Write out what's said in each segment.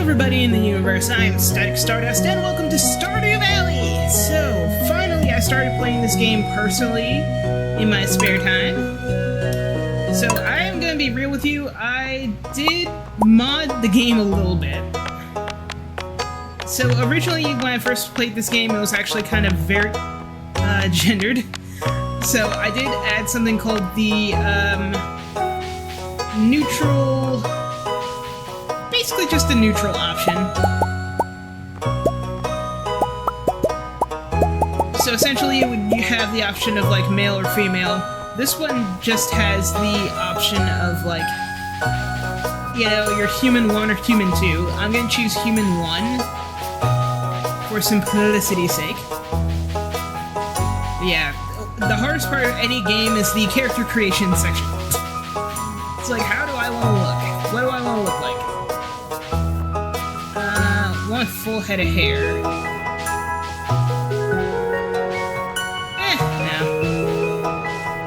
everybody in the universe, I am Static Stardust, and welcome to Stardew Valley! So, finally I started playing this game personally in my spare time. So, I am gonna be real with you, I did mod the game a little bit. So, originally when I first played this game, it was actually kind of very gendered. So, I did add something called the, neutral... basically just a neutral option. So essentially you have the option of like male or female. This one just has the option of like, you know, you're human 1 or human 2. I'm gonna choose human 1 for simplicity's sake. But yeah, the hardest part of any game is the character creation section. It's like, how do I want to look? What do I want to look like? I want a full head of hair. No.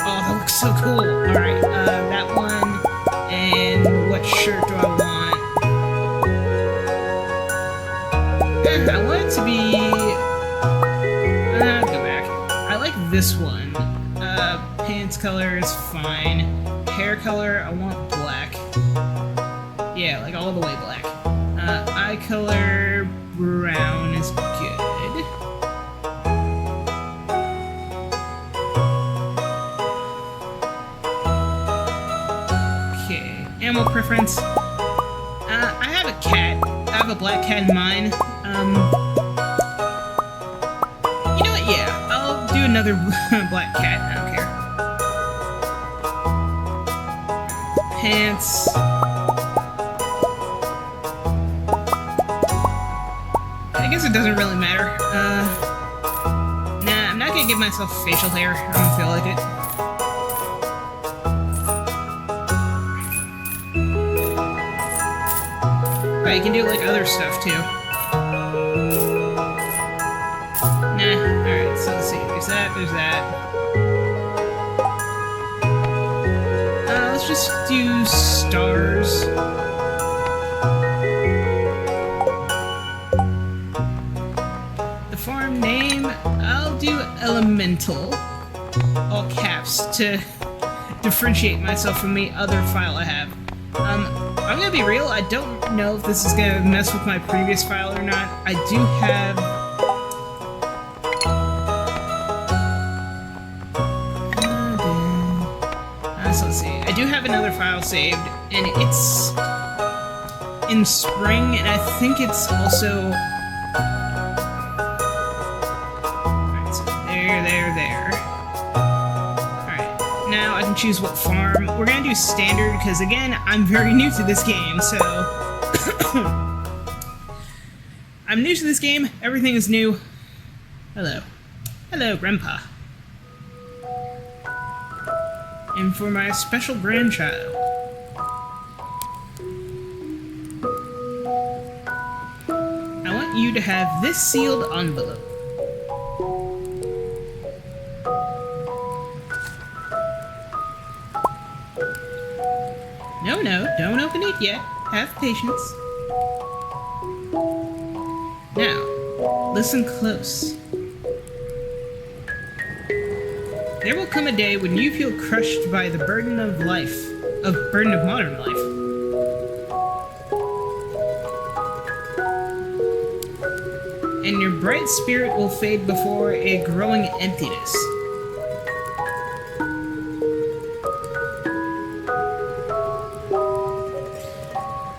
Oh, that looks so cool. Alright, that one. And what shirt do I want? I want it to be... go back. I like this one. Pants color is fine. Hair color, I want black. Yeah, like all the way black. Eye color, brown is good. Okay, animal preference. I have a cat. I have a black cat in mine. You know what? Yeah, I'll do another black cat. I don't care. Pants. I guess it doesn't really matter. Nah, I'm not gonna give myself facial hair. I don't feel like it. Right, you can do like other stuff too. Nah, alright, so let's see. There's that, there's that. Let's just do stars. Farm name, I'll do elemental, all caps, to differentiate myself from the other file I have. I'm gonna be real, I don't know if this is gonna mess with my previous file or not. I do have... so let's see, I do have another file saved, and it's in spring, and I think it's also... There. Alright, now I can choose what farm. We're gonna do standard, because again, I'm very new to this game, so... I'm new to this game, everything is new. Hello. Hello, Grandpa. And for my special grandchild. I want you to have this sealed envelope. No, don't open it yet. Have patience. Now, listen close. There will come a day when you feel crushed by the burden of modern life. And your bright spirit will fade before a growing emptiness.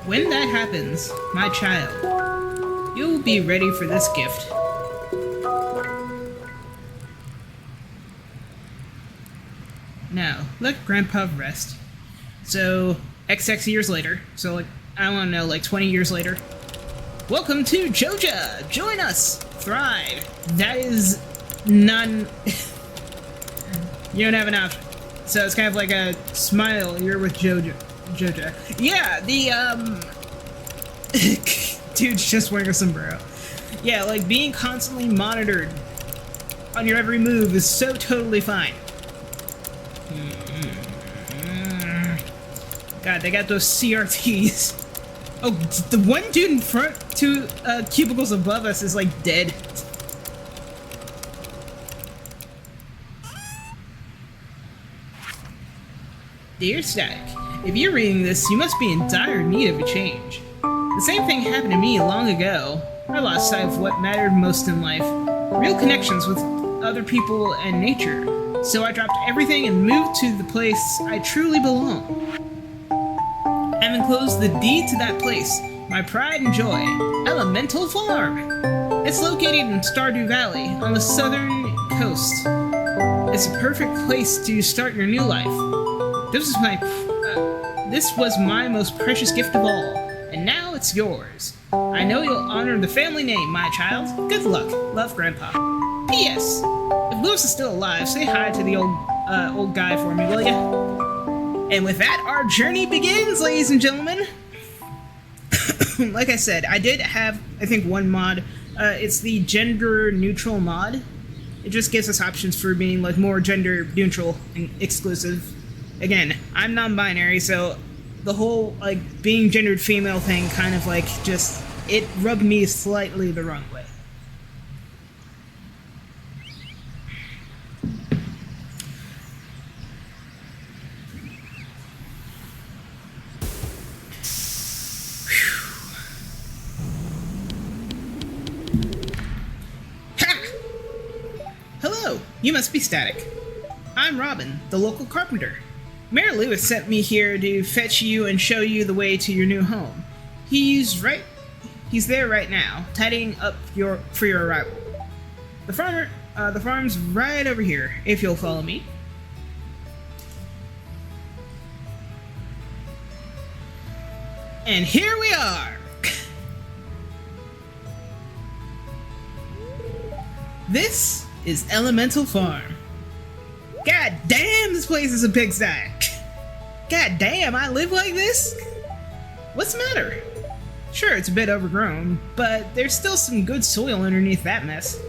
When that happens, my child, you'll be ready for this gift. Now, let Grandpa rest. So, XX years later, so like, I want to know, like 20 years later. Welcome to Joja! Join us! Thrive! That is none... You don't have an option. So it's kind of like a smile, you're with Joja. Yeah, the, dude's just wearing a sombrero. Yeah, like, being constantly monitored on your every move is so totally fine. God, they got those CRTs. Oh, the one dude in front, two cubicles above us is like dead. Dear Static, if you're reading this, you must be in dire need of a change. The same thing happened to me long ago. I lost sight of what mattered most in life, real connections with other people and nature. So I dropped everything and moved to the place I truly belong. I've enclosed the deed to that place, my pride and joy, Elemental Farm. It's located in Stardew Valley, on the southern coast. It's a perfect place to start your new life. This was my most precious gift of all, and now it's yours. I know you'll honor the family name, my child. Good luck. Love, Grandpa. P.S. If Lewis is still alive, say hi to the old guy for me, will ya? And with that, our journey begins, ladies and gentlemen. Like I said, I did have, I think, one mod. It's the gender-neutral mod. It just gives us options for being, like, more gender-neutral and exclusive. Again, I'm non-binary, so the whole, like, being gendered female thing kind of, like, just, it rubbed me slightly the wrong way. Hello, you must be Static. I'm Robin, the local carpenter. Mayor Lewis sent me here to fetch you and show you the way to your new home. He's there right now, tidying up for your arrival. The farm's right over here, if you'll follow me. And here we are! This is Elemental Farm. God damn, this place is a pigsty! God damn, I live like this? What's the matter? Sure, it's a bit overgrown, but there's still some good soil underneath that mess.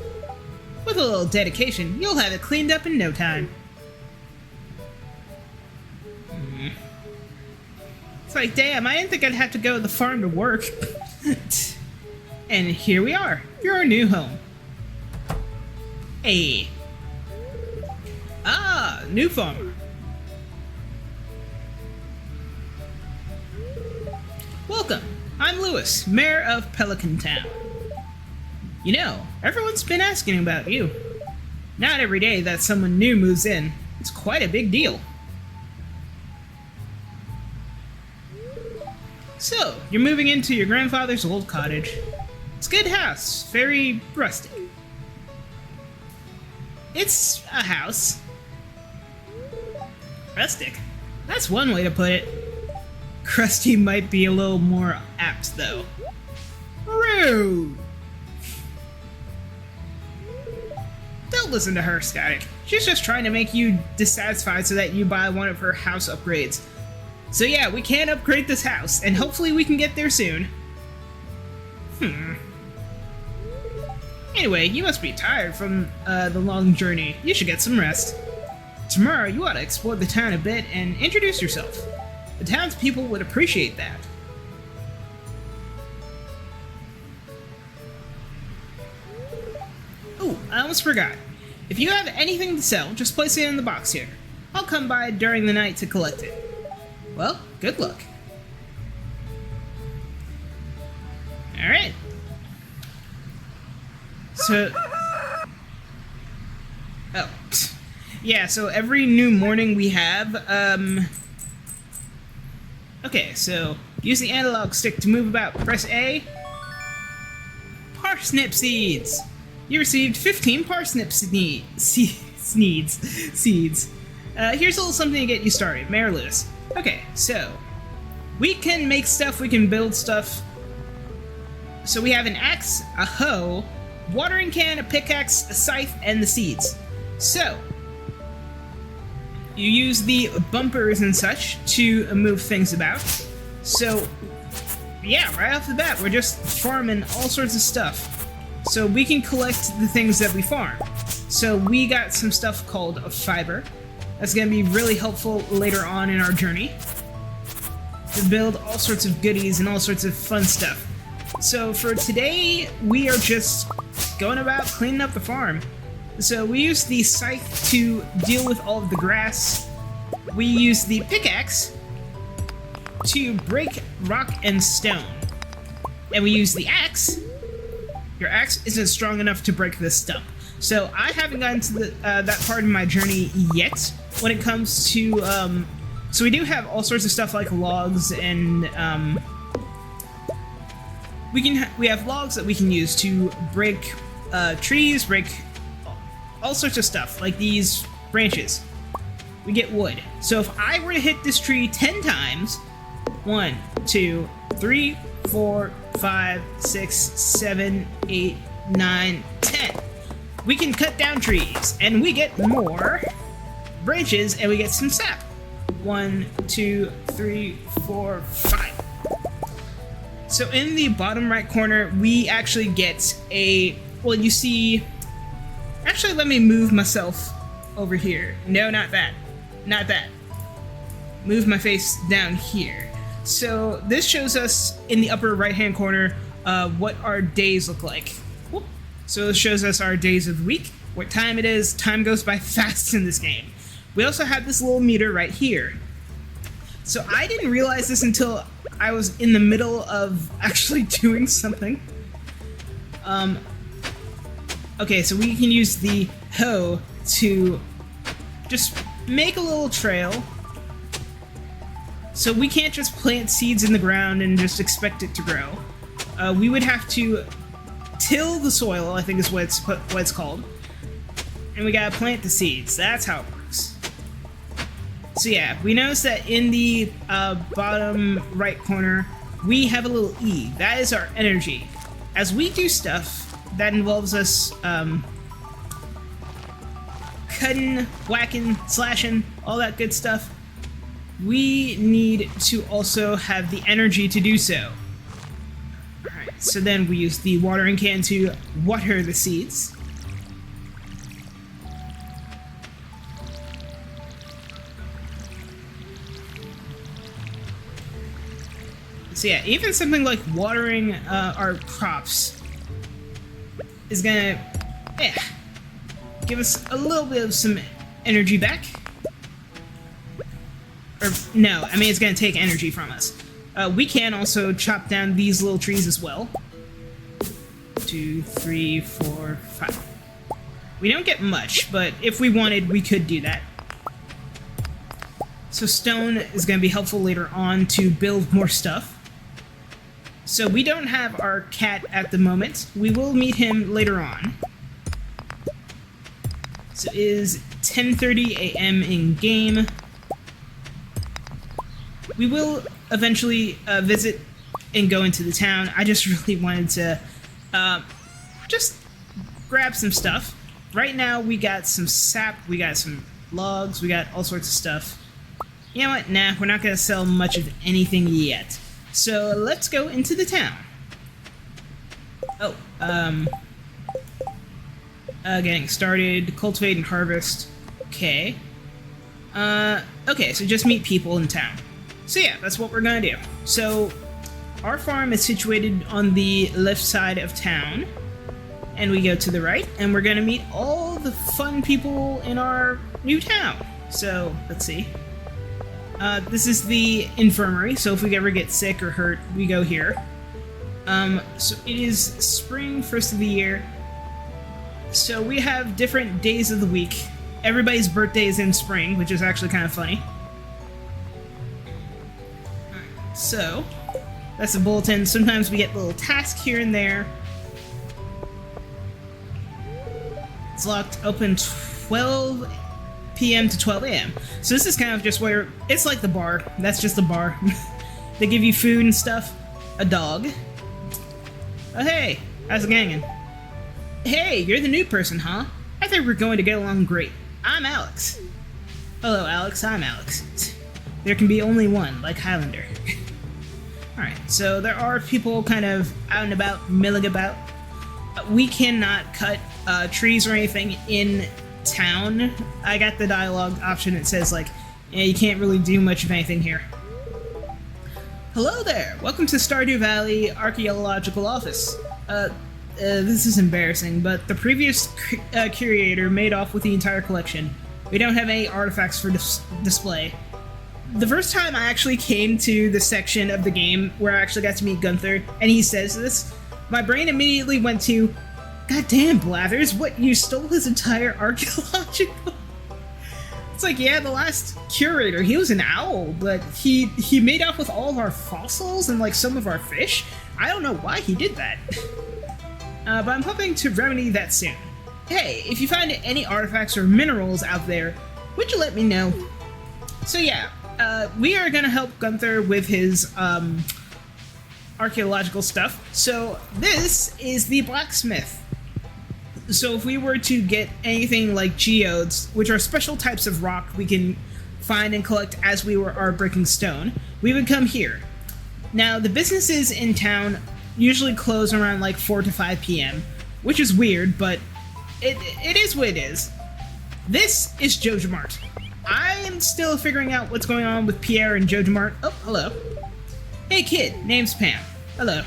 With a little dedication, you'll have it cleaned up in no time. It's like, damn, I didn't think I'd have to go to the farm to work. And here we are, your new home. Hey. Ah, new farmer. Welcome. I'm Lewis, mayor of Pelican Town. You know, everyone's been asking about you. Not every day that someone new moves in. It's quite a big deal. So, you're moving into your grandfather's old cottage. It's a good house, very rustic. It's a house. Rustic? That's one way to put it. Crusty might be a little more apt, though. Rude! Don't listen to her, Static. She's just trying to make you dissatisfied so that you buy one of her house upgrades. So yeah, we can upgrade this house, and hopefully we can get there soon. Anyway, you must be tired from the long journey. You should get some rest. Tomorrow, you ought to explore the town a bit and introduce yourself. The townspeople would appreciate that. Oh, I almost forgot. If you have anything to sell, just place it in the box here. I'll come by during the night to collect it. Well, good luck. Alright. So... Oh. Yeah, so every new morning we have, Okay, so use the analog stick to move about. Press A. Parsnip seeds! You received 15 parsnip seeds. Here's a little something to get you started. Mayor Lewis. Okay, so we can make stuff, we can build stuff. So we have an axe, a hoe, watering can, a pickaxe, a scythe, and the seeds. So you use the bumpers and such to move things about. So yeah, right off the bat, we're just farming all sorts of stuff. So we can collect the things that we farm. So we got some stuff called a fiber. That's going to be really helpful later on in our journey to build all sorts of goodies and all sorts of fun stuff. So for today, we are just going about cleaning up the farm. So we use the scythe to deal with all of the grass. We use the pickaxe to break rock and stone. And we use the axe. Your axe isn't strong enough to break this stump. So I haven't gotten to that part of my journey yet when it comes to... so we do have all sorts of stuff like logs and... we have logs that we can use to break trees, break all sorts of stuff, like these branches. We get wood. So if I were to hit this tree 10 times, 1, 2, 3, 4, 5, 6, 7, 8, 9, 10. We can cut down trees, and we get more branches, and we get some sap. 1, 2, 3, 4, 5. So in the bottom right corner, we actually get a... Well, you see... Actually, let me move myself over here. No, not that. Not that. Move my face down here. So this shows us in the upper right-hand corner what our days look like. Whoop. So this shows us our days of the week, what time it is. Time goes by fast in this game. We also have this little meter right here. So I didn't realize this until I was in the middle of actually doing something. Okay, so we can use the hoe to just make a little trail. So we can't just plant seeds in the ground and just expect it to grow. We would have to till the soil, I think is what it's called. And we gotta plant the seeds. That's how it works. So yeah, we notice that in the bottom right corner, we have a little E. That is our energy. As we do stuff that involves us cutting, whacking, slashing, all that good stuff, we need to also have the energy to do so. Alright, so then we use the watering can to water the seeds. So yeah, even something like watering our crops is gonna give us a little bit of some energy back. Or, no, I mean, it's gonna take energy from us. We can also chop down these little trees as well. 2, 3, 4, 5. We don't get much, but if we wanted, we could do that. So stone is gonna be helpful later on to build more stuff. So we don't have our cat at the moment. We will meet him later on. So it is 10:30 a.m. in game. We will eventually visit and go into the town. I just really wanted to just grab some stuff. Right now we got some sap, we got some logs, we got all sorts of stuff. You know what? Nah, we're not going to sell much of anything yet. So let's go into the town. Oh, getting started, cultivate and harvest. Okay. Okay, so just meet people in town. So yeah, that's what we're gonna do. So our farm is situated on the left side of town, and we go to the right, and we're gonna meet all the fun people in our new town. So let's see. This is the infirmary, so if we ever get sick or hurt, we go here. So it is spring, first of the year. So we have different days of the week. Everybody's birthday is in spring, which is actually kind of funny. Alright, so that's a bulletin. Sometimes we get a little task here and there. It's locked, open 12 p.m. to 12 a.m. So this is kind of just where, it's like the bar. That's just the bar. They give you food and stuff. A dog. Oh hey, how's it gangin'? Hey, you're the new person, huh? I think we're going to get along great. I'm Alex. Hello, Alex. I'm Alex. There can be only one, like Highlander. Alright, so there are people kind of out and about, milling about. We cannot cut trees or anything in town. I got the dialogue option that says, like, yeah, you can't really do much of anything here. Hello there! Welcome to Stardew Valley Archaeological Office. This is embarrassing, but the previous curator made off with the entire collection. We don't have any artifacts for display. The first time I actually came to the section of the game where I actually got to meet Gunther, and he says this, my brain immediately went to, God damn, Blathers, what, you stole his entire archaeological... It's like, yeah, the last curator, he was an owl, but he made off with all of our fossils and, like, some of our fish. I don't know why he did that. But I'm hoping to remedy that soon. Hey, if you find any artifacts or minerals out there, would you let me know? So yeah, we are gonna help Gunther with his, archaeological stuff. So this is the blacksmith. So if we were to get anything like geodes, which are special types of rock we can find and collect as we are breaking stone, we would come here. Now, the businesses in town usually close around like 4 to 5 p.m., which is weird, but it is what it is. This is Joja Mart. I am still figuring out what's going on with Pierre and Joja Mart. Oh, hello. Hey kid, name's Pam. Hello.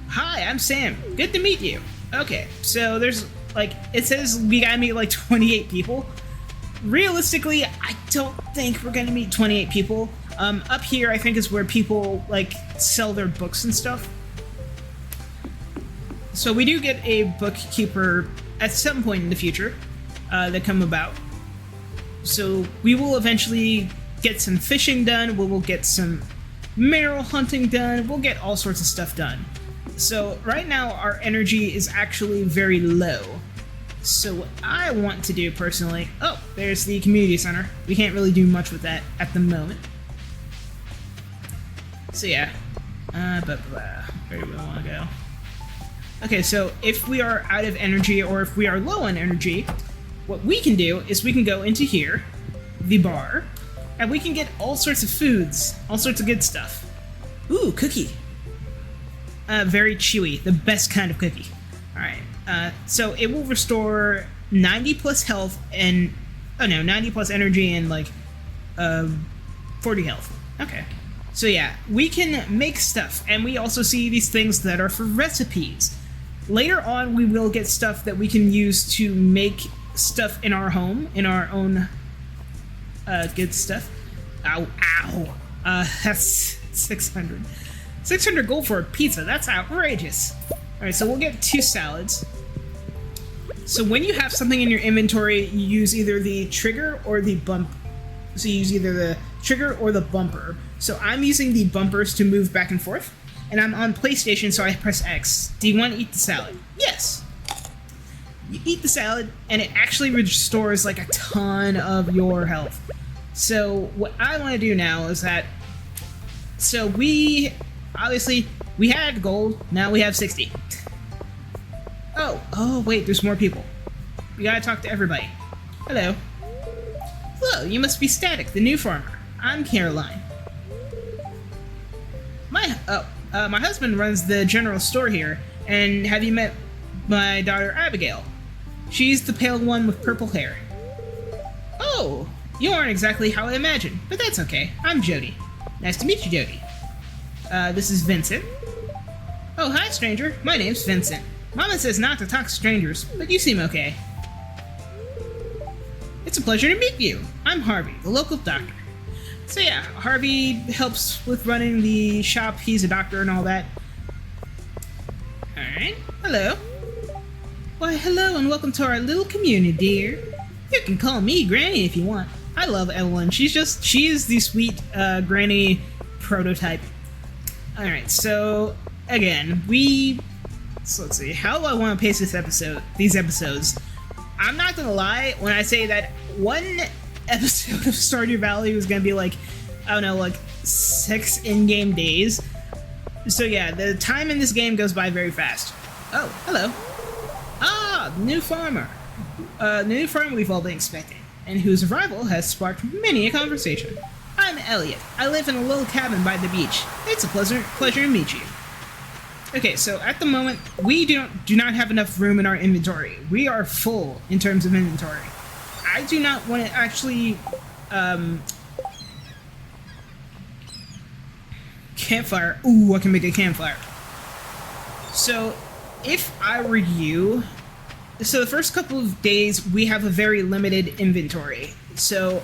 Hi, I'm Sam. Good to meet you. Okay, so there's, like, it says we gotta meet, like, 28 people. Realistically, I don't think we're gonna meet 28 people. Up here, I think, is where people, like, sell their books and stuff. So we do get a bookkeeper at some point in the future that come about. So we will eventually get some fishing done, we will get some mineral hunting done, we'll get all sorts of stuff done. So right now our energy is actually very low. So what I want to do personally... Oh, there's the community center. We can't really do much with that at the moment. So yeah. Where do we want to go? Okay, so if we are out of energy or if we are low on energy, what we can do is we can go into here, the bar, and we can get all sorts of foods, all sorts of good stuff. Ooh, cookie. Very chewy, the best kind of cookie. Alright, so it will restore 90 plus health and, 90 plus energy and like, 40 health. Okay. So yeah, we can make stuff, and we also see these things that are for recipes. Later on, we will get stuff that we can use to make stuff in our home, in our own, good stuff. Ow, ow. That's 600. 600 gold for a pizza, that's outrageous. Alright, so we'll get 2 salads. So when you have something in your inventory, you use either the trigger or the bump. So you use either the trigger or the bumper. So I'm using the bumpers to move back and forth. And I'm on PlayStation, so I press X. Do you want to eat the salad? Yes! You eat the salad, and it actually restores like a ton of your health. So what I want to do now is that... So obviously, we had gold, now we have 60. Oh, wait, there's more people. We gotta talk to everybody. Hello. Hello, you must be Static, the new farmer. I'm Caroline. My husband runs the general store here, and have you met my daughter Abigail? She's the pale one with purple hair. Oh, you aren't exactly how I imagined, but that's okay. I'm Jody. Nice to meet you, Jody. This is Vincent. Oh, hi, stranger. My name's Vincent. Mama says not to talk to strangers, but you seem okay. It's a pleasure to meet you. I'm Harvey, the local doctor. So yeah, Harvey helps with running the shop. He's a doctor and all that. Alright, hello. Why, hello and welcome to our little community, dear. You can call me Granny if you want. I love Evelyn. She is the sweet, Granny prototype. Alright, so, again, so let's see, how do I want to pace these episodes? I'm not gonna lie when I say that one episode of Stardew Valley was gonna be like, I don't know, like 6 in-game days. So yeah, the time in this game goes by very fast. Oh, hello. Ah, new farmer. The new farmer we've all been expecting, and whose arrival has sparked many a conversation. I'm Elliot. I live in a little cabin by the beach. It's a pleasure to meet you. Okay, so at the moment, we do not have enough room in our inventory. We are full in terms of inventory. I do not want to actually, campfire. Ooh, I can make a campfire. So, if I were you... So the first couple of days, we have a very limited inventory. So,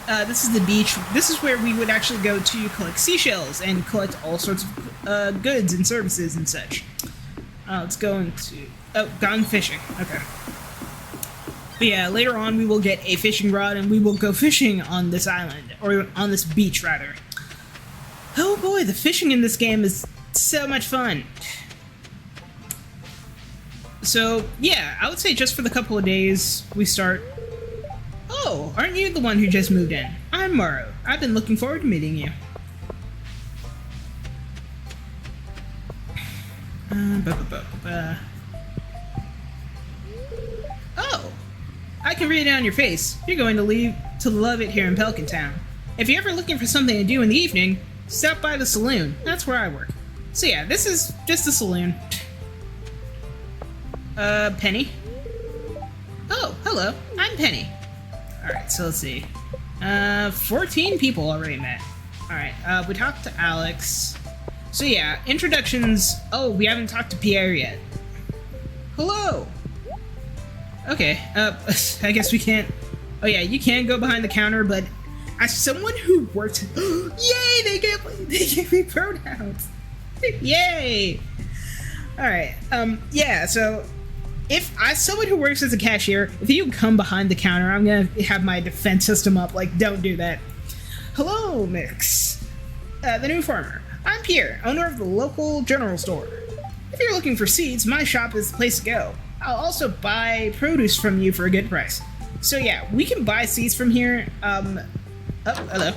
this is the beach. This is where we would actually go to collect seashells and collect all sorts of goods and services and such. Let's go into... Oh, gone fishing. Okay. But yeah, later on we will get a fishing rod and we will go fishing on this island. Or on this beach, rather. Oh boy, the fishing in this game is so much fun. So, yeah, I would say just for the couple of days we start... Oh, aren't you the one who just moved in? I'm Morrow. I've been looking forward to meeting you. Oh! I can read it on your face. You're going to love it here in Pelican Town. If you're ever looking for something to do in the evening, stop by the saloon. That's where I work. So yeah, this is just a saloon. Penny? Oh, hello. I'm Penny. Alright, so let's see. 14 people already met. Alright, we talked to Alex. So yeah, introductions. Oh, we haven't talked to Pierre yet. Hello! Okay, I guess we can't... Oh yeah, you can go behind the counter, but as someone who worked... Yay! They gave me pronouns! Yay! Alright, yeah, so... As someone who works as a cashier, if you come behind the counter, I'm gonna have my defense system up, like, don't do that. Hello, Mix. The new farmer. I'm Pierre, owner of the local general store. If you're looking for seeds, my shop is the place to go. I'll also buy produce from you for a good price. So yeah, we can buy seeds from here. Oh, hello.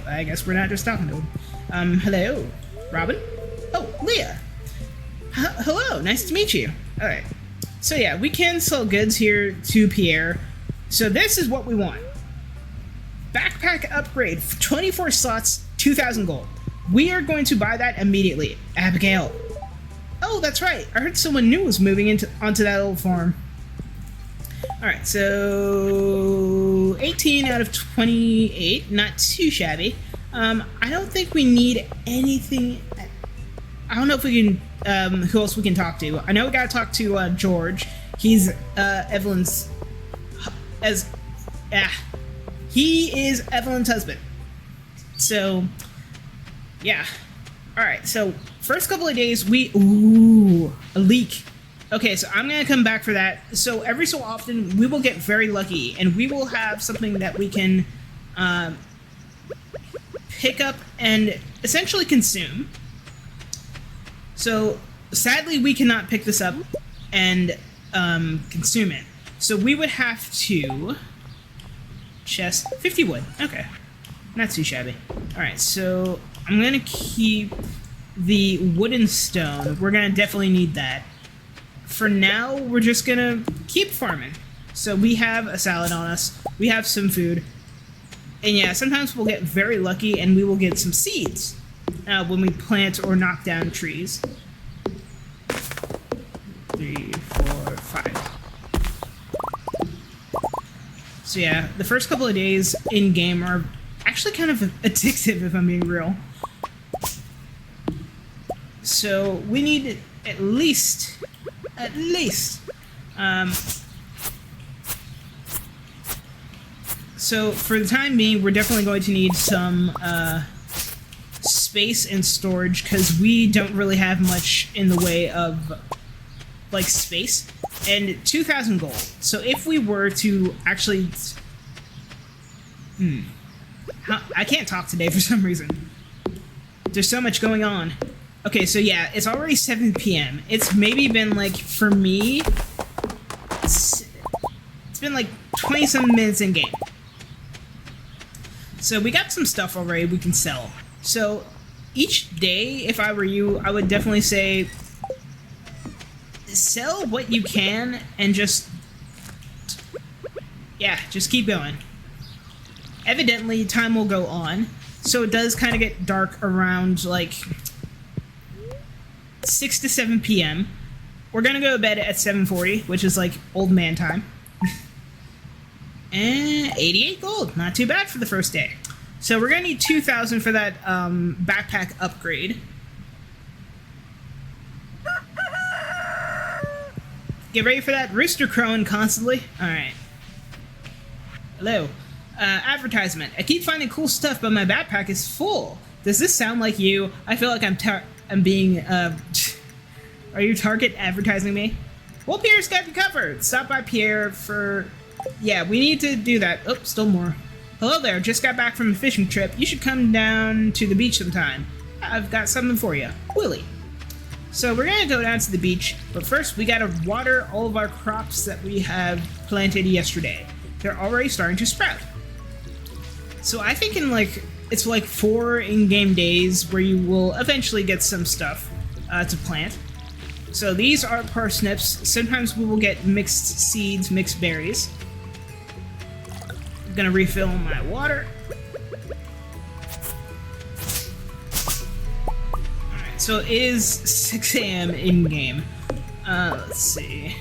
I guess we're not just talking to him. Hello, Robin? Oh, Leah. Hello, nice to meet you. Alright, so yeah, we can sell goods here to Pierre. So this is what we want. Backpack upgrade, 24 slots, 2,000 gold. We are going to buy that immediately. Abigail. Oh, that's right. I heard someone new was moving onto that old farm. Alright, so 18 out of 28, not too shabby. I don't think we need anything. I don't know if we can, who else we can talk to. I know we gotta talk to, George. He's, Evelyn's, he is Evelyn's husband. So, yeah. Alright, so, first couple of days, ooh, a leak. Okay, so I'm gonna come back for that. So, every so often, we will get very lucky, and we will have something that we can, pick up and essentially consume. So, sadly, we cannot pick this up and consume it. So we would have to... Chest 50 wood. Okay. Not too shabby. Alright, so I'm going to keep the wood and stone. We're going to definitely need that. For now, we're just going to keep farming. So we have a salad on us. We have some food. And yeah, sometimes we'll get very lucky and we will get some seeds. When we plant or knock down trees. 3, 4, 5. So yeah, the first couple of days in-game are actually kind of addictive, if I'm being real. So we need at least, so for the time being, we're definitely going to need some, space and storage, because we don't really have much in the way of, like, space. And 2,000 gold. So if we were to actually... I can't talk today for some reason. There's so much going on. Okay, so yeah, it's already 7 p.m. It's maybe been, like, for me... It's been, like, 20-some minutes in-game. So we got some stuff already we can sell. So... Each day, if I were you, I would definitely say sell what you can and just keep going. Evidently, time will go on, so it does kind of get dark around like 6 to 7 p.m. We're gonna go to bed at 7:40, which is like old man time. And 88 gold, not too bad for the first day. So we're gonna need 2,000 for that backpack upgrade. Get ready for that rooster crowing constantly. Alright. Hello. Advertisement. I keep finding cool stuff, but my backpack is full. Does this sound like you? I feel like I'm being, are you target advertising me? Well, Pierre's got you covered. Stop by Pierre for... Yeah, we need to do that. Oh, still more. Hello there, just got back from a fishing trip. You should come down to the beach sometime. I've got something for you. Willie. So we're gonna go down to the beach, but first we gotta water all of our crops that we have planted yesterday. They're already starting to sprout. So I think it's like 4 in-game days where you will eventually get some stuff to plant. So these are parsnips. Sometimes we will get mixed seeds, mixed berries. I'm gonna refill my water. So it is 6 a.m. in-game. Let's see.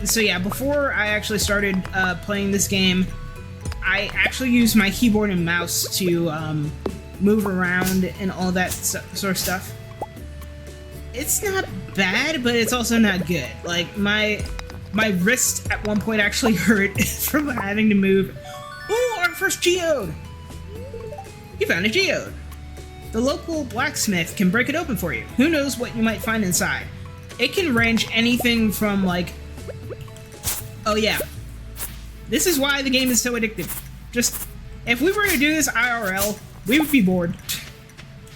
So yeah, before I actually started playing this game, I actually used my keyboard and mouse to move around and all that sort of stuff. It's not bad, but it's also not good. Like, my wrist at one point actually hurt from having to move. Ooh, our first geode! You found a geode! The local blacksmith can break it open for you. Who knows what you might find inside? It can range anything from, like... Oh yeah. This is why the game is so addictive. Just, if we were to do this IRL, we would be bored.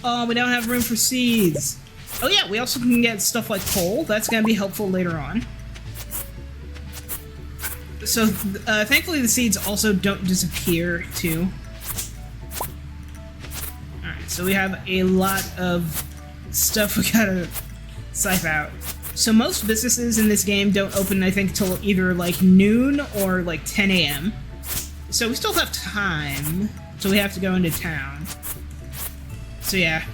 Oh, we don't have room for seeds. Oh yeah, we also can get stuff like coal. That's gonna be helpful later on. So, thankfully the seeds also don't disappear, too. So we have a lot of stuff we gotta scythe out. So most businesses in this game don't open, I think, till either like noon or like 10 a.m. So we still have time, so we have to go into town. So yeah.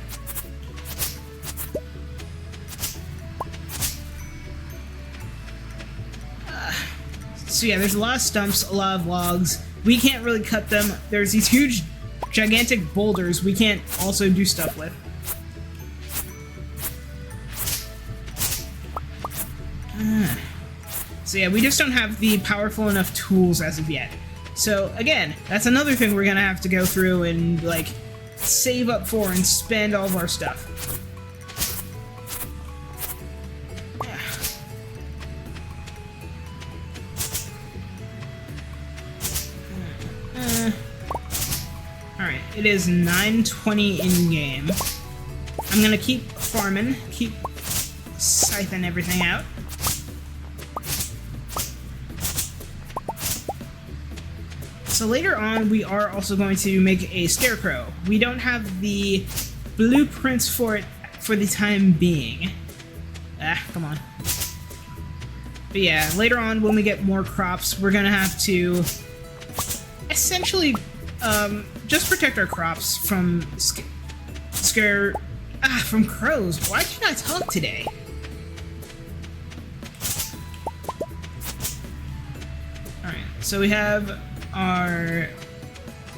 So yeah, there's a lot of stumps, a lot of logs. We can't really cut them. There's these huge gigantic boulders we can't also do stuff with. So yeah, we just don't have the powerful enough tools as of yet. So again, that's another thing we're gonna have to go through and like save up for and spend all of our stuff. Alright, it is 9:20 in-game. I'm gonna keep farming, keep scything everything out. So later on, we are also going to make a scarecrow. We don't have the blueprints for it for the time being. Come on. But yeah, later on, when we get more crops, we're gonna have to essentially just protect our crops from from crows. Why did I talk today? Alright, so we have our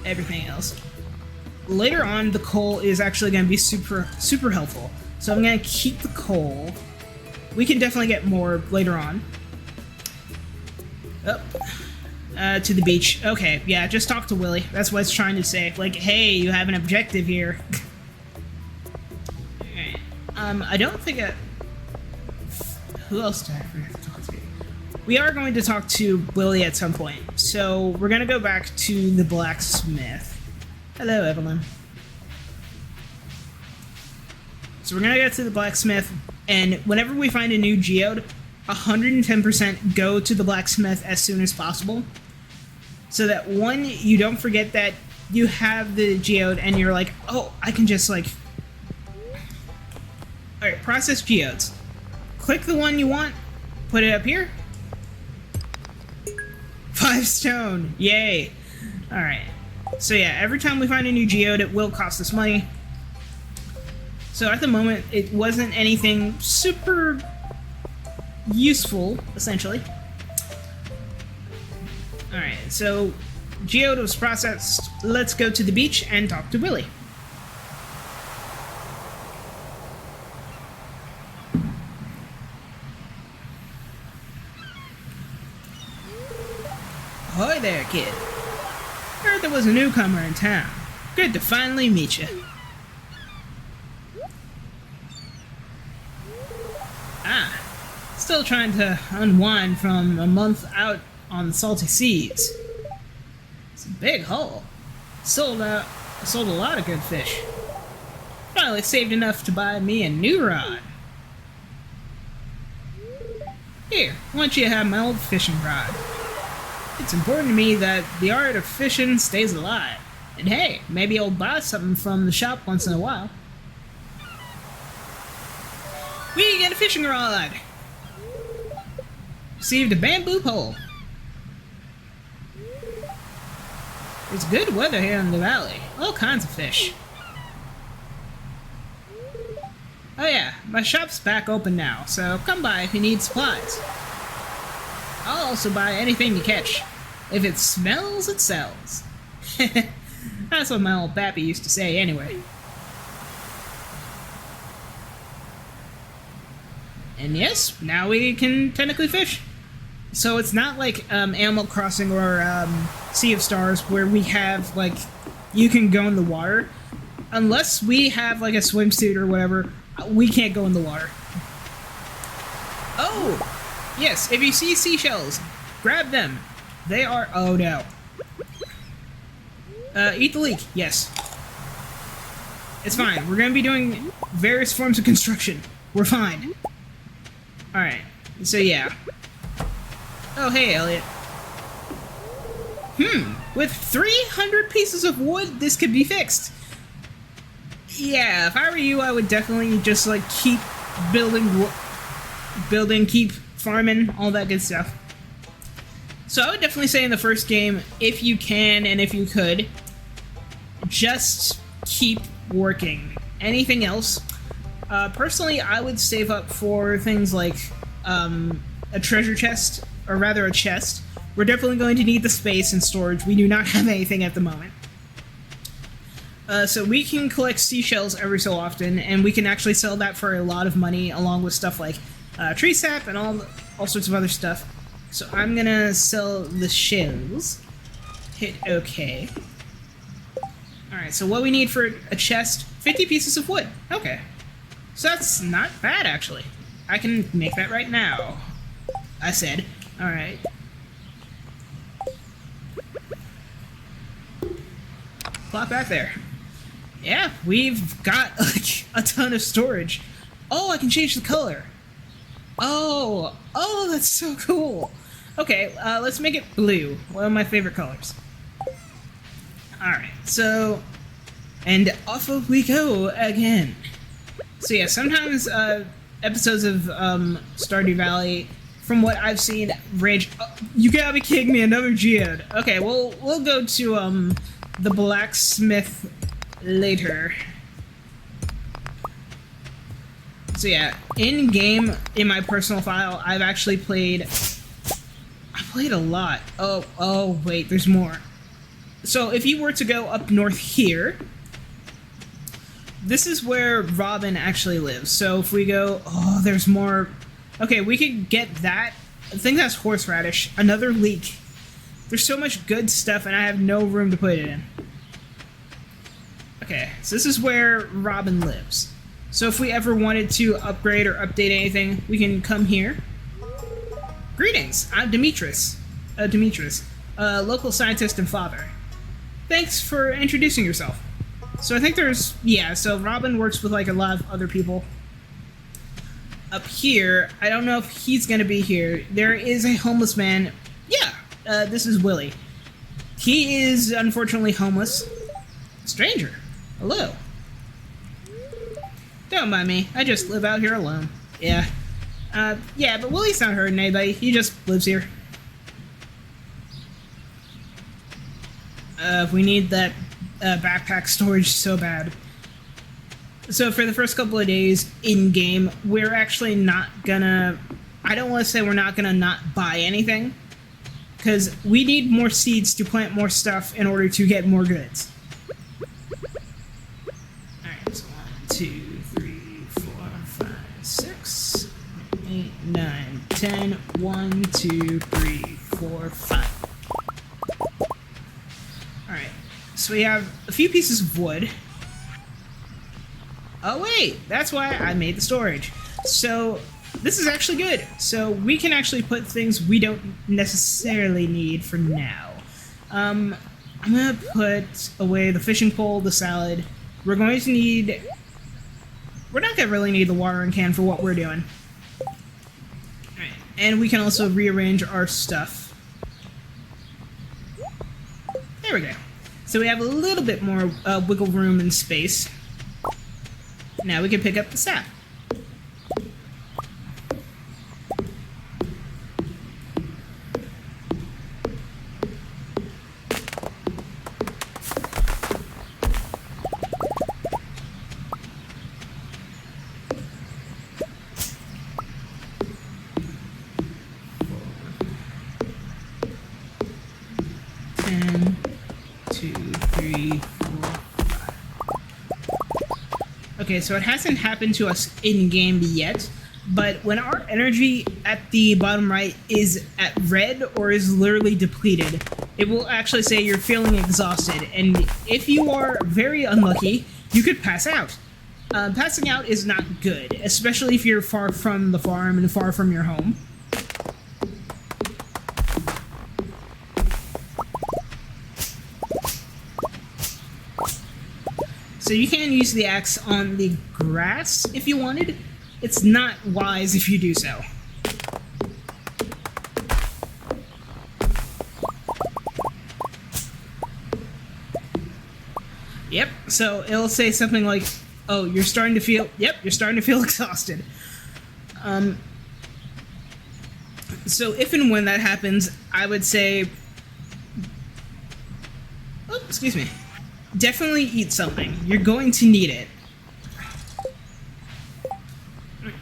everything else. Later on, the coal is actually going to be super helpful. So I'm going to keep the coal. We can definitely get more later on. To the beach. Okay, yeah, just talk to Willie. That's what it's trying to say. Like, hey, you have an objective here. Alright. I don't think who else do I have to talk to? We are going to talk to Willie at some point. So, we're going to go back to the blacksmith. Hello, Evelyn. So we're going to go to the blacksmith, and whenever we find a new geode, 110% go to the blacksmith as soon as possible. So that one, you don't forget that you have the geode and you're like, oh, I can just like... Alright, process geodes. Click the one you want, put it up here. 5 stone, yay. Alright, so yeah, every time we find a new geode, it will cost us money. So at the moment, it wasn't anything super useful, essentially. Alright, so geode was processed. Let's go to the beach and talk to Willie. Ahoy there, kid. Heard there was a newcomer in town. Good to finally meet you. Ah, still trying to unwind from a month out on the salty seas. It's a big haul. Sold a lot of good fish. Finally saved enough to buy me a new rod. Here, why don't you have my old fishing rod? It's important to me that the art of fishing stays alive. And hey, maybe I'll buy something from the shop once in a while. We get a fishing rod! Received a bamboo pole. It's good weather here in the valley. All kinds of fish. Oh yeah, my shop's back open now, so come by if you need supplies. I'll also buy anything you catch. If it smells, it sells. That's what my old pappy used to say anyway. And yes, now we can technically fish. So it's not like Animal Crossing or Sea of Stars where we have, like, you can go in the water. Unless we have, like, a swimsuit or whatever, we can't go in the water. Oh! Yes, if you see seashells, grab them. They are... oh no. Eat the leek, yes. It's fine. We're gonna be doing various forms of construction. We're fine. Alright, so yeah. Oh, hey, Elliot. With 300 pieces of wood, this could be fixed. Yeah, if I were you, I would definitely just, like, keep building, keep farming, all that good stuff. So I would definitely say in the first game, if you can and if you could, just keep working. Anything else? Personally, I would save up for things like a treasure chest, or rather a chest. We're definitely going to need the space and storage. We do not have anything at the moment. So we can collect seashells every so often, and we can actually sell that for a lot of money, along with stuff like tree sap and all sorts of other stuff. So I'm gonna sell the shells. Hit OK. Alright, so what we need for a chest, 50 pieces of wood. Okay. So that's not bad, actually. I can make that right now. I said. Alright. Plop back there. Yeah, we've got, like, a ton of storage. Oh, I can change the color. Oh, that's so cool. Okay, let's make it blue. One of my favorite colors. Alright, so... and off we go again. So yeah, sometimes episodes of Stardew Valley, from what I've seen, range... oh, you gotta be kidding me, another geode. Okay, we'll go to the blacksmith later. So yeah, in-game, in my personal file, I've actually played... I played a lot. Oh, wait, there's more. So if you were to go up north here, this is where Robin actually lives. So if we go... oh, there's more... okay, we could get that. I think that's horseradish. Another leek. There's so much good stuff, and I have no room to put it in. Okay, so this is where Robin lives. So if we ever wanted to upgrade or update anything, we can come here. Greetings, I'm Demetrius. Local scientist and father. Thanks for introducing yourself. So I think there's... yeah, so Robin works with, like, a lot of other people. Up here, I don't know if he's gonna be here. There is a homeless man. Yeah, this is Willie. He is, unfortunately, homeless. Stranger. Hello. Don't mind me. I just live out here alone. Yeah. Yeah, but Willie's not hurting anybody. He just lives here. We need that backpack storage so bad. So for the first couple of days in-game, we're actually not gonna... I don't want to say we're not gonna not buy anything, because we need more seeds to plant more stuff in order to get more goods. Alright, so 1, 2, 3, 4, 5, 6, 8, 9, 10. 1, 2, 3, 4, 5. Alright, so we have a few pieces of wood. Oh wait, that's why I made the storage. So this is actually good. So we can actually put things we don't necessarily need for now. I'm gonna put away the fishing pole, the salad. We're going to need... We're not gonna really need the watering can for what we're doing. Alright, and we can also rearrange our stuff. There we go. So we have a little bit more wiggle room and space. Now we can pick up the sap. Okay, so it hasn't happened to us in-game yet, but when our energy at the bottom right is at red or is literally depleted, it will actually say you're feeling exhausted, and if you are very unlucky, you could pass out. Passing out is not good, especially if you're far from the farm and far from your home. So you can use the axe on the grass if you wanted. It's not wise if you do so. Yep, so it'll say something like, oh, you're starting to feel exhausted. So if and when that happens, I would say, oh, excuse me. Definitely eat something. You're going to need it.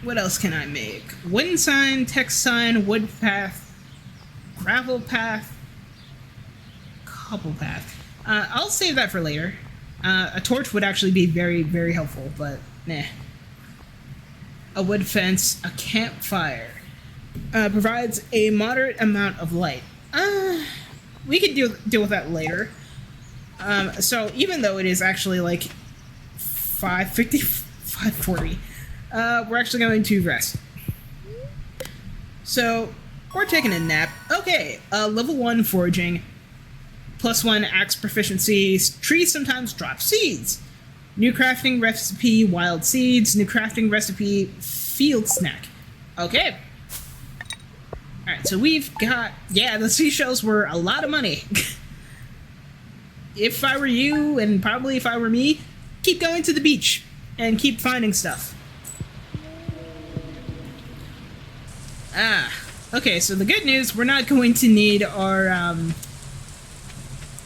What else can I make? Wooden sign, text sign, wood path, gravel path, cobble path. I'll save that for later. A torch would actually be very, very helpful, but nah. A wood fence, a campfire. Provides a moderate amount of light. We could deal with that later. So even though it is actually like 5:50, 5:40, we're actually going to rest. So we're taking a nap. Okay, level 1 foraging, +1 axe proficiency. Trees sometimes drop seeds. New crafting recipe, wild seeds. New crafting recipe, field snack. Okay. Alright, so we've got... Yeah, the seashells were a lot of money. If I were you, and probably if I were me, keep going to the beach and keep finding stuff. Okay, so the good news, we're not going to need our,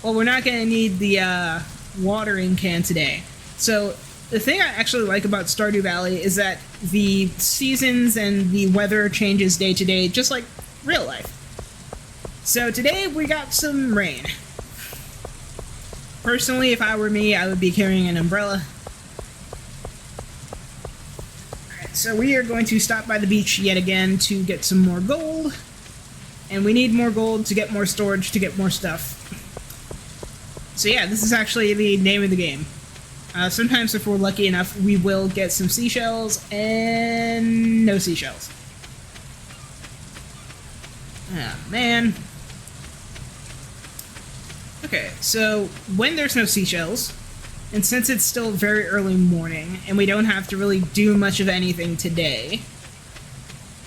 well, we're not going to need the, watering can today. So, the thing I actually like about Stardew Valley is that the seasons and the weather changes day to day, just like real life. So today, we got some rain. Personally, if I were me, I would be carrying an umbrella. Alright, so we are going to stop by the beach yet again to get some more gold. And we need more gold to get more storage, to get more stuff. So yeah, this is actually the name of the game. Sometimes if we're lucky enough, we will get some seashells and no seashells. Ah, man. Okay, so when there's no seashells, and since it's still very early morning, and we don't have to really do much of anything today,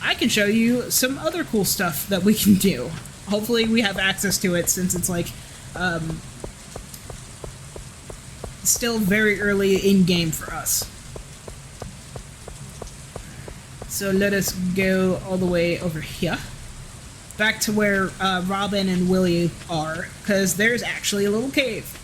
I can show you some other cool stuff that we can do. Hopefully we have access to it since it's like, still very early in-game for us. So let us go all the way over here. Back to where Robin and Willie are, because there's actually a little cave.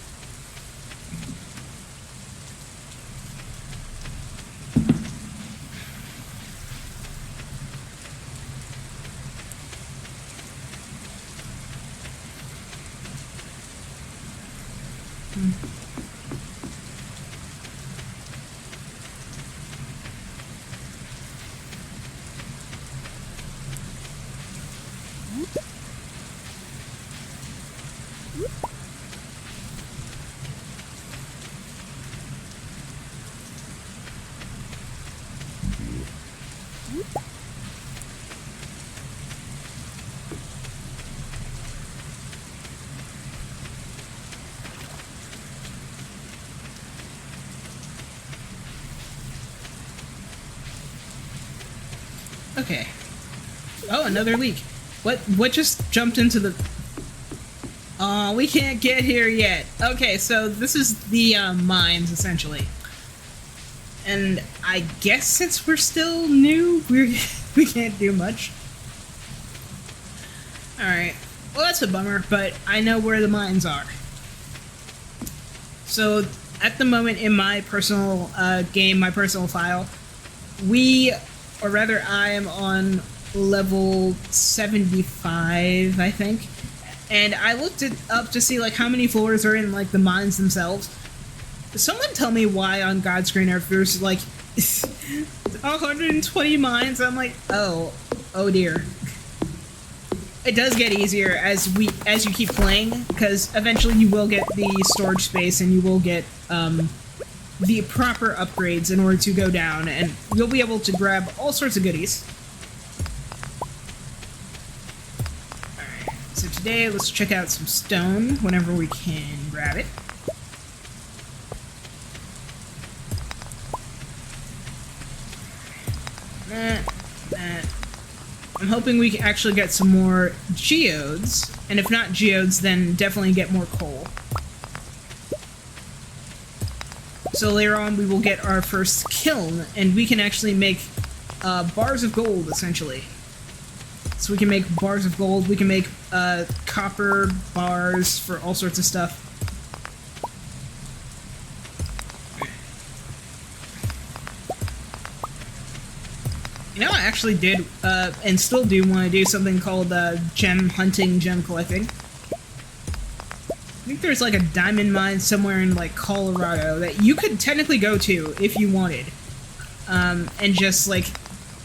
Okay. Oh, another leak. What just jumped into the... Oh, we can't get here yet. Okay, so this is the mines, essentially. And I guess since we're still new, we can't do much. Alright. Well, that's a bummer, but I know where the mines are. So, at the moment in my personal game, my personal file, or rather I am on level 75, I think. And I looked it up to see, like, how many floors are in, like, the mines themselves. Someone tell me why on God's Green Earth there's, like, 120 mines. I'm like, oh dear. It does get easier as you keep playing, because eventually you will get the storage space and you will get the proper upgrades in order to go down, and you'll be able to grab all sorts of goodies. Alright, so today let's check out some stone whenever we can grab it. I'm hoping we can actually get some more geodes, and if not geodes, then definitely get more coal. So later on we will get our first kiln, and we can actually make bars of gold, essentially. So we can make bars of gold, we can make copper bars for all sorts of stuff. You know, I actually did, and still do want to do something called gem hunting, gem collecting. I think there's like a diamond mine somewhere in like Colorado that you could technically go to if you wanted. And just like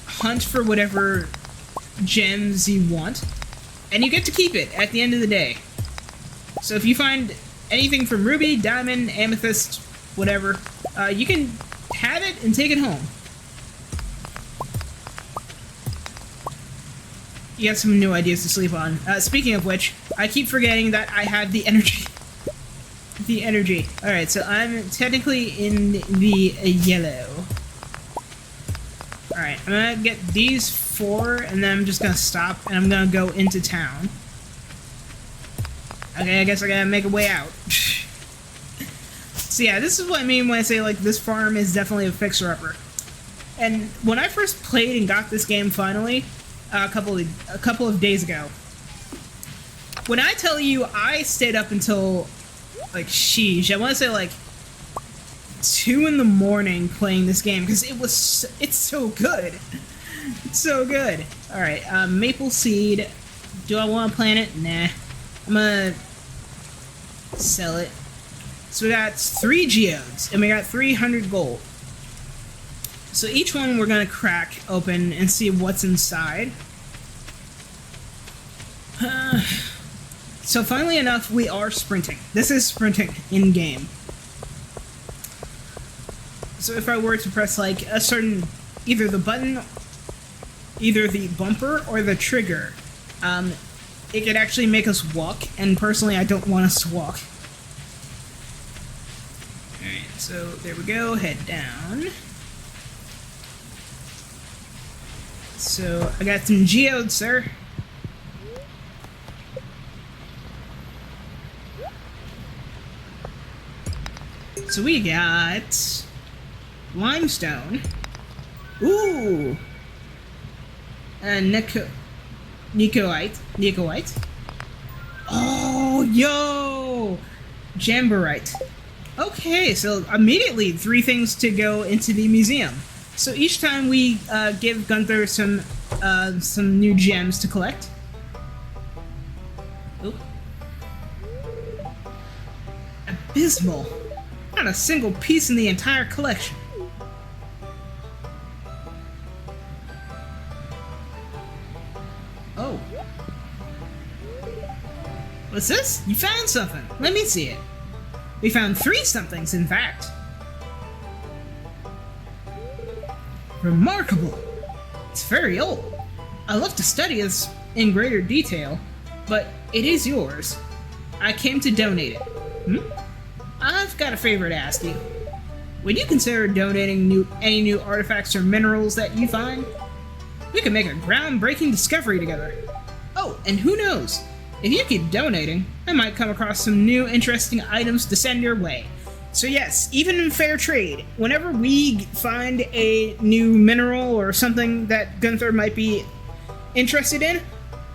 hunt for whatever gems you want. And you get to keep it at the end of the day. So if you find anything from ruby, diamond, amethyst, whatever, you can have it and take it home. You got some new ideas to sleep on. Speaking of which, I keep forgetting that I have the energy. The energy. Alright, so I'm technically in the yellow. Alright, I'm gonna get these 4, and then I'm just gonna stop, and I'm gonna go into town. Okay, I guess I gotta make a way out. So yeah, this is what I mean when I say, like, this farm is definitely a fixer-upper. And when I first played and got this game finally, a couple of days ago. When I tell you I stayed up until, like, sheesh, I want to say, like, 2 in the morning playing this game, because it's so good. It's so good. Alright, maple seed. Do I want to plant it? Nah. I'm gonna sell it. So we got 3 geodes, and we got 300 gold. So each one we're going to crack open and see what's inside. So finally enough, we are sprinting. This is sprinting in-game. So if I were to press like a certain, either the button, either the bumper or the trigger, it could actually make us walk, and personally I don't want us to walk. Alright, so there we go, head down. So, I got some geodes, sir. So we got limestone. Ooh! Nicoite. Oh, yo! Jamborite. Okay, so immediately 3 things to go into the museum. So each time we give Gunther some new gems to collect. Oop. Abysmal. Not a single piece in the entire collection. Oh. What's this? You found something. Let me see it. We found 3 somethings, in fact. Remarkable. It's very old. I'd love to study this in greater detail, but it is yours. I came to donate it. I've got a favor to ask you. Would you consider donating any new artifacts or minerals that you find? We could make a groundbreaking discovery together. Oh, and who knows? If you keep donating, I might come across some new interesting items to send your way. So yes, even in fair trade, whenever we find a new mineral or something that Gunther might be interested in,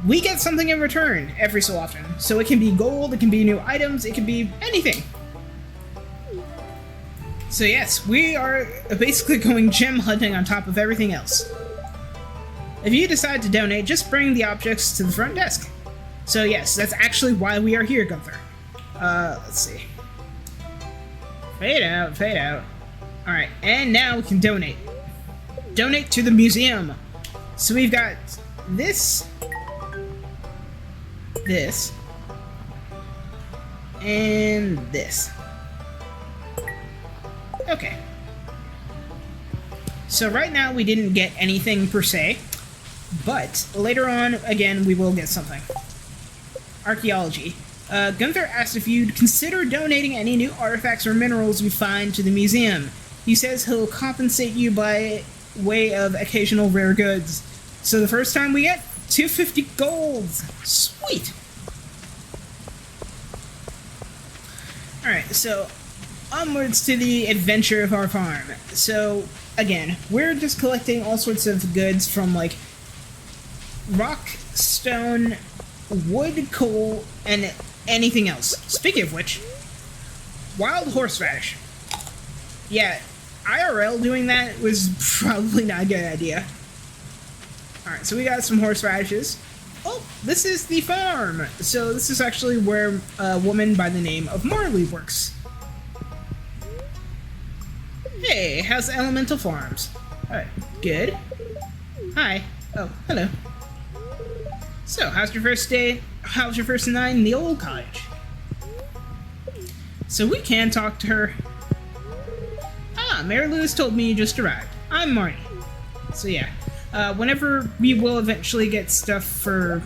we get something in return every so often. So it can be gold, it can be new items, it can be anything. So yes, we are basically going gem hunting on top of everything else. If you decide to donate, just bring the objects to the front desk. So yes, that's actually why we are here, Gunther. Let's see. Fade out, fade out. Alright, and now we can donate. Donate to the museum. So we've got this, and this. Okay. So right now we didn't get anything per se, but later on, again, we will get something. Archaeology. Gunther asked if you'd consider donating any new artifacts or minerals you find to the museum. He says he'll compensate you by way of occasional rare goods. So the first time we get 250 gold. Sweet. Alright, so onwards to the adventure of our farm. So, again, we're just collecting all sorts of goods from, like, rock, stone, wood, coal, and anything else. Speaking of which, wild horseradish. Yeah, IRL doing that was probably not a good idea. Alright, so we got some horseradishes. Oh, this is the farm! So this is actually where a woman by the name of Marley works. Hey, how's the Elemental Farms? Alright, good. Hi. Oh, hello. So, how's your first day? How's your first night in the old cottage? So we can talk to her. Ah, Mary Louise told me you just arrived. I'm Marty. So yeah, whenever we will eventually get stuff for...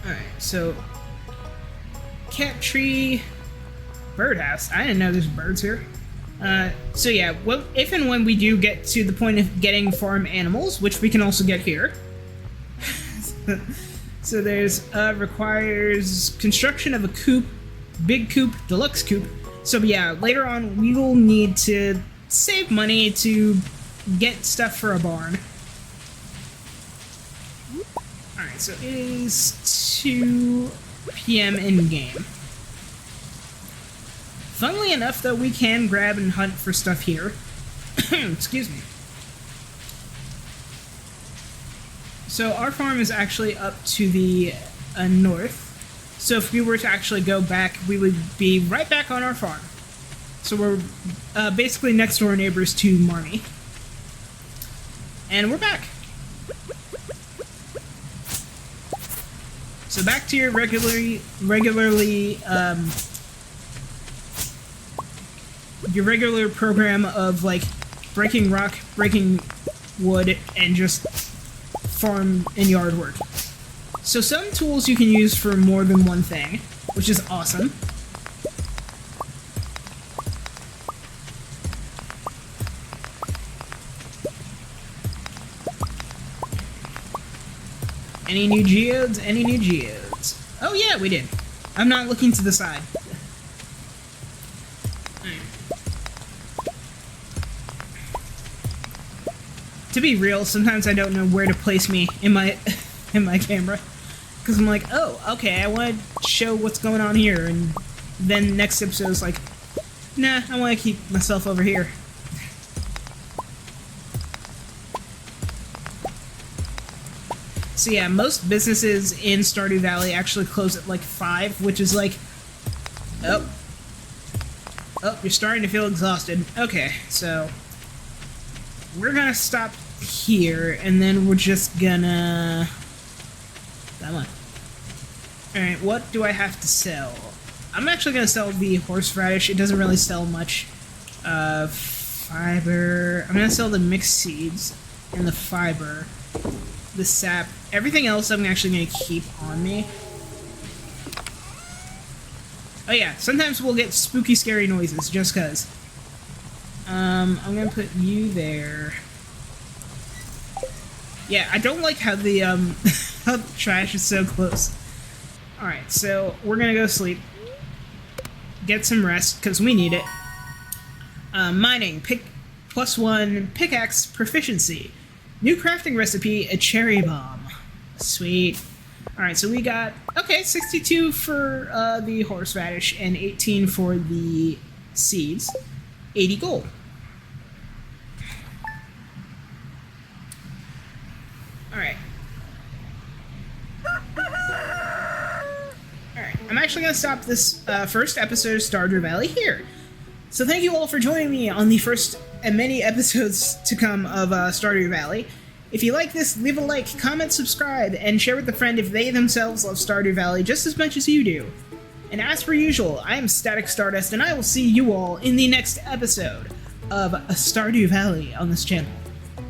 Alright, so... Cat tree... Birdhouse. I didn't know there's birds here. So yeah, well, if and when we do get to the point of getting farm animals, which we can also get here. So there's, requires construction of a coop, big coop, deluxe coop. So yeah, later on we will need to save money to get stuff for a barn. Alright, so it is 2 p.m. in-game. Funnily enough, though, we can grab and hunt for stuff here. Excuse me. So our farm is actually up to the north. So if we were to actually go back, we would be right back on our farm. So we're basically next door neighbors to Marnie. And we're back. So back to your regularly your regular program of, like, breaking rock, breaking wood, and just farm and yard work. So some tools you can use for more than one thing, which is awesome. Any new geodes? Any new geodes? Oh yeah, we did. I'm not looking to the side. To be real, sometimes I don't know where to place me in my camera, because I'm like, oh, okay, I want to show what's going on here, and then next episode is like, nah, I want to keep myself over here. So yeah, most businesses in Stardew Valley actually close at like 5, which is like, oh, you're starting to feel exhausted. Okay, so we're gonna stop here, and then we're just gonna... Come on. Alright, what do I have to sell? I'm actually gonna sell the horseradish. It doesn't really sell much. Fiber... I'm gonna sell the mixed seeds and the fiber. The sap. Everything else I'm actually gonna keep on me. Oh yeah, sometimes we'll get spooky, scary noises, just cause. I'm gonna put you there. Yeah, I don't like how the how the trash is so close. Alright, so we're gonna go sleep. Get some rest, because we need it. Mining, +1 pickaxe proficiency. New crafting recipe, a cherry bomb. Sweet. Alright, so we got, okay, 62 for the horseradish and 18 for the seeds. 80 gold. Alright. Alright, I'm actually going to stop this first episode of Stardew Valley here. So thank you all for joining me on the first and many episodes to come of Stardew Valley. If you like this, leave a like, comment, subscribe, and share with a friend if they themselves love Stardew Valley just as much as you do. And as per usual, I am Static Stardust, and I will see you all in the next episode of Stardew Valley on this channel.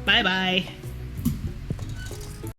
Bye-bye.